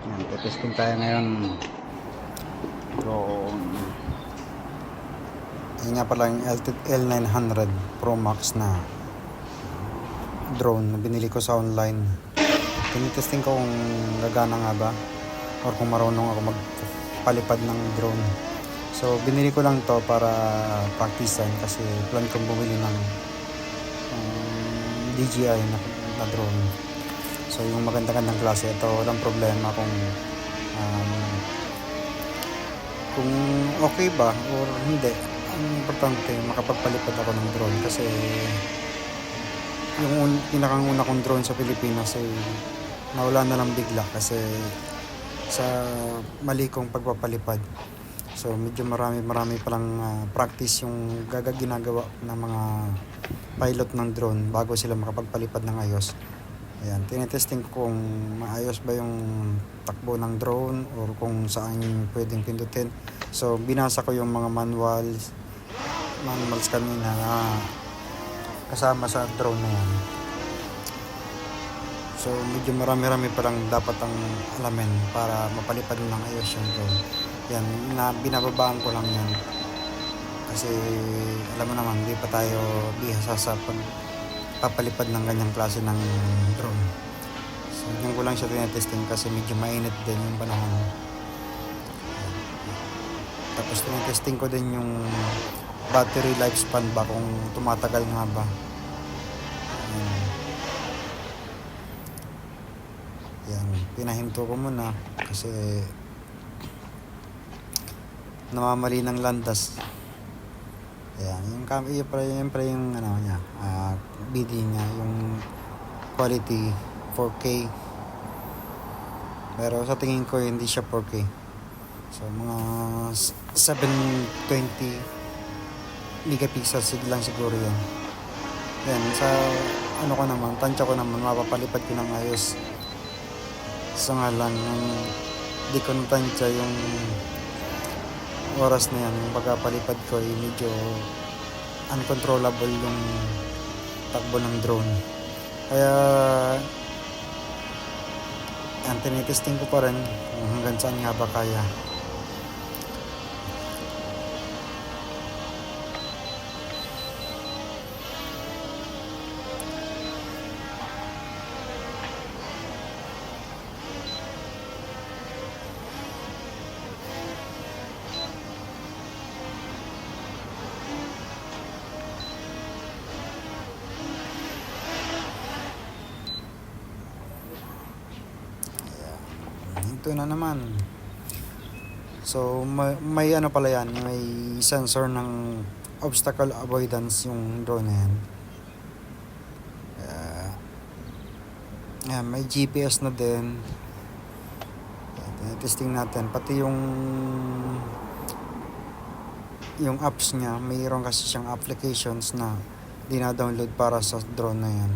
Yan, testing tayo ngayon. Drone. Yun nga pala yung L900 Pro Max na drone na binili ko sa online. Tinitesting ko kung gagana nga ba or kung marunong ako magpalipad ng drone. So binili ko lang to para practicean kasi plan kong bumili ng DJI na drone. So yung maganda-gandang klase ito, walang problema kung okay ba or hindi. Ang importante makapagpalipad ako ng drone kasi yung pinakanguna kong drone sa Pilipinas ay nawala na lang bigla kasi sa mali kong pagpapalipad. So medyo marami palang practice yung ginagawa ng mga pilot ng drone bago sila makapagpalipad ng ayos. Ayan, tinetesting ko kung maayos ba yung takbo ng drone or kung saan pwedeng pindutin. So binasa ko yung mga manuals kanina na kasama sa drone na yan. So medyo marami palang dapat ang alamin para mapalipad ng ayos yung drone. Yan, binababaan ko lang yan kasi alam mo naman, hindi pa tayo bihasa sa pagpapalipad ng ganyang klase ng drone. So yun ko lang siya tinetesting kasi medyo mainit din yung panahon. Tapos tinetesting ko din yung battery lifespan ba, kung tumatagal nga ba. Yan, pinahinto ko muna kasi namamali ng landas. Ayan, yung ano niya, bidding niya, yung quality 4K. Pero sa tingin ko hindi siya 4K. So mga 720 megapixels lang siguro yan. Yan, sa ano ko naman, tansya ko naman, mapapalipad ko ng ayos. So nga lang, di ko natansya yung oras na yan, yung pagpapalipad ko ay medyo uncontrollable yung takbo ng drone. Kaya yan, tinitesting ko pa rin kung hanggang saan nga ba kaya. Ito na naman. So may ano pala yan, may sensor ng obstacle avoidance yung drone na yan. May GPS na din. Testing natin pati yung apps niya. Mayroon kasi siyang applications na dina-download para sa drone na yan.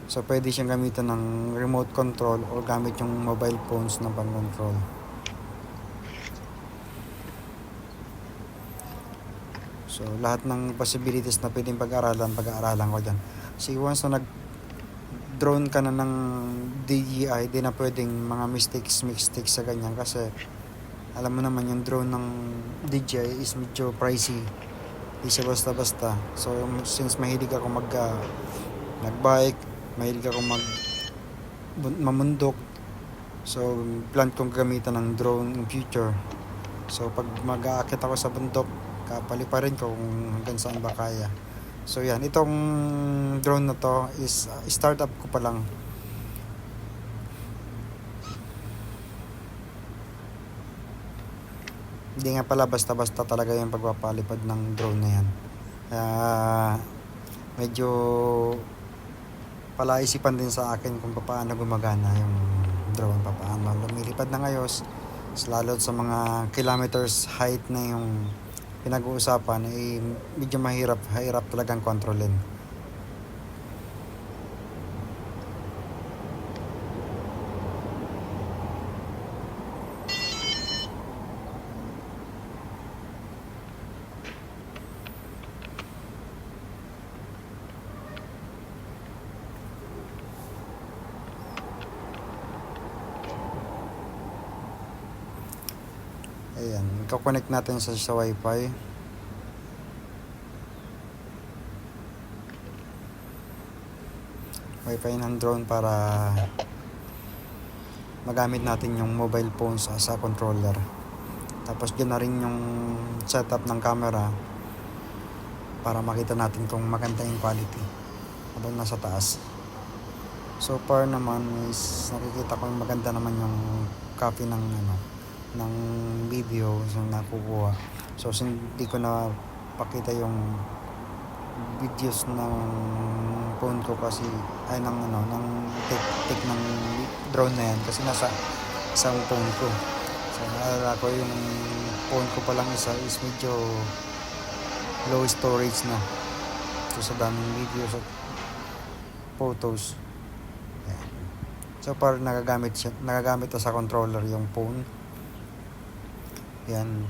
So pwede siyang gamitan ng remote control o gamit yung mobile phones na pang-control. So lahat ng possibilities na pwedeng pag-aralan ko dyan. So once na nag-drone ka na ng DJI, di na pwedeng mga mistakes sa ganyan kasi alam mo naman yung drone ng DJI is medyo pricey. Di siya basta-basta. So since mahilig ako nagbike, mahilig ako mamundok. So plan kong gamitan ng drone in future. So pag mag-aakit ako sa bundok, kapaliparin ko kung hanggang saan ba kaya. So yan, itong drone na to is startup ko pa lang. Hindi nga pala basta-basta talaga yung pagpapalipad ng drone na yan. Medyo palaisipan din sa akin kung paano gumagana yung drone, paano lumilipad ng ayos, lalo sa mga kilometers height na yung pinag-uusapan, medyo mahirap talagang kontrolin. Ayan, i-connect natin sa wifi. Wifi ng drone para magamit natin yung mobile phone sa controller. Tapos dyan na rin yung setup ng camera para makita natin kung maganda yung quality habang nasa taas. So far naman is nakikita ko maganda naman yung copy ng ng video na nakukuha. So hindi ko na pakita yung videos ng phone ko kasi ay ng take ng drone na yan kasi nasa isang phone ko. So naalala ko yung phone ko palang isa is medyo low storage na. So sa daming videos at photos. Ayan. So far nagagamit na sa controller yung phone. Yan.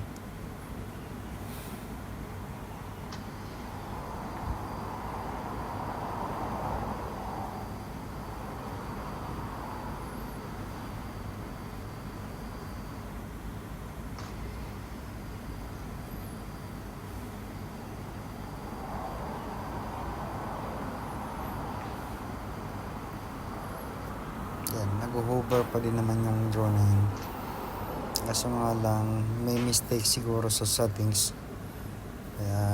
Yan, nag-hover pa din naman yung drone na yun. Kaso nga lang, may mistake siguro sa settings. Kaya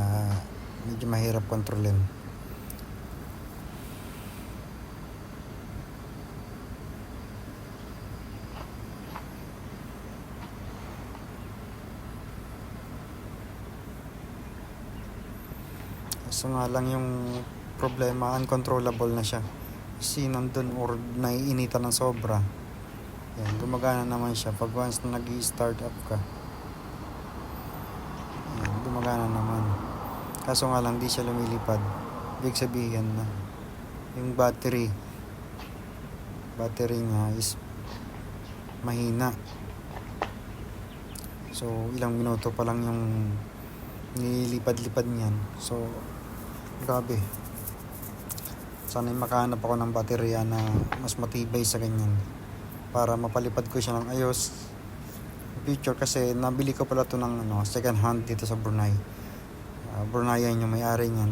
medyo mahirap kontrolin. Kaso nga lang yung problema, uncontrollable na siya. Kasi nandun or naiinitan ng sobra. Yan, gumagana naman siya pag once na nag-i-start up ka. Yan, gumagana naman. Kaso nga lang di siya lumilipad. Ibig sabihin na yung battery niya is mahina. So ilang minuto pa lang yung nililipad-lipad niyan. So grabe. Sana'y makahanap ako ng baterya na mas matibay sa ganyan para mapalipad ko siya ng ayos future kasi nabili ko pala to ng second hand dito sa Brunei. Bruneian yung may-ari niyan.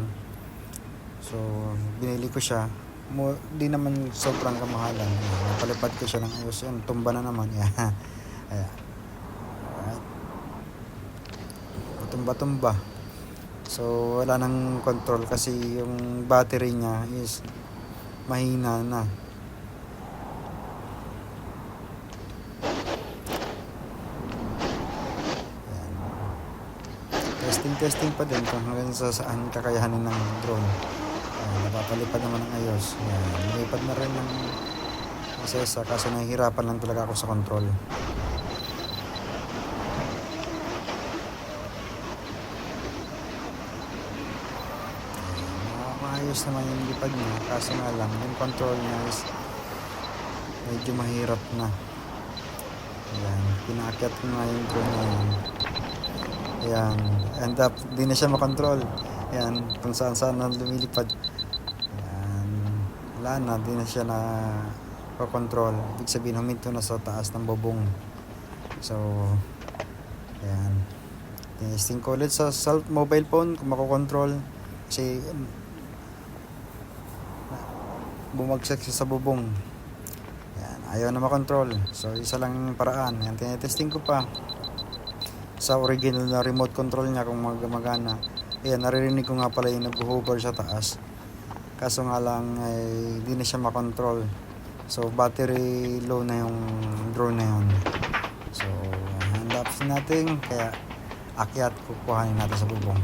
So binili ko siya. Di naman sobrang kamahalan. Napalipad ko siya ng ayos. Yan, tumba na naman. Ayan. Alright. Tumba-tumba. So wala nang control kasi yung battery niya is mahina na. Ayan. Testing pa din kung hanggang saan kakayahanin ng drone. Napapalipad naman ng ayos. Ayan. Nilipad na rin ng isa kaso nahihirapan lang talaga ako sa control. Ayos naman yung lipad niya kaso nga lang yung control niya is medyo mahirap na. Ayan, pinaakyat ko nga yung drone na yun. Ayan, end up di na siya makontrol. Ayan, kung saan na lumilipad. Ayan, wala na, di na siya na control. Ibig sabihin huminto na sa taas ng bubong. So ayan, testing ko ulit sa mobile phone kung makokontrol kasi bumagsak siya sa bubong. Yan, ayaw na makontrol. So isa lang yung paraan. Yan, tinetesting ko pa sa original na remote control niya kung magana. Ayan, naririnig ko nga pala yung nag-hover sa taas. Kaso nga lang ay hindi na siya makontrol. So battery low na yung drone na yun. So handaps natin kaya akyat kukuhanin natin sa bubong.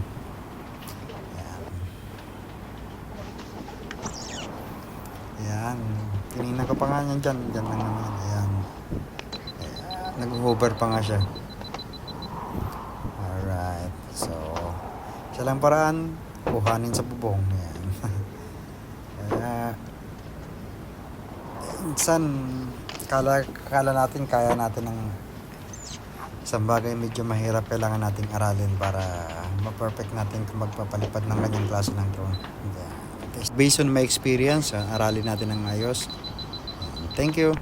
Ayan, tinignan ko pa nga yan dyan lang naman, ayan, nag-hover pa nga siya. Alright, so siya lang paraan, kuhanin sa bubong, ayan. Kaya minsan kala natin kaya natin ng isang bagay medyo mahirap, kailangan nating aralin para ma-perfect natin kung magpapalipad ng ganyang klase ng drone. Based on my experience, aralin natin ng ayos. Thank you.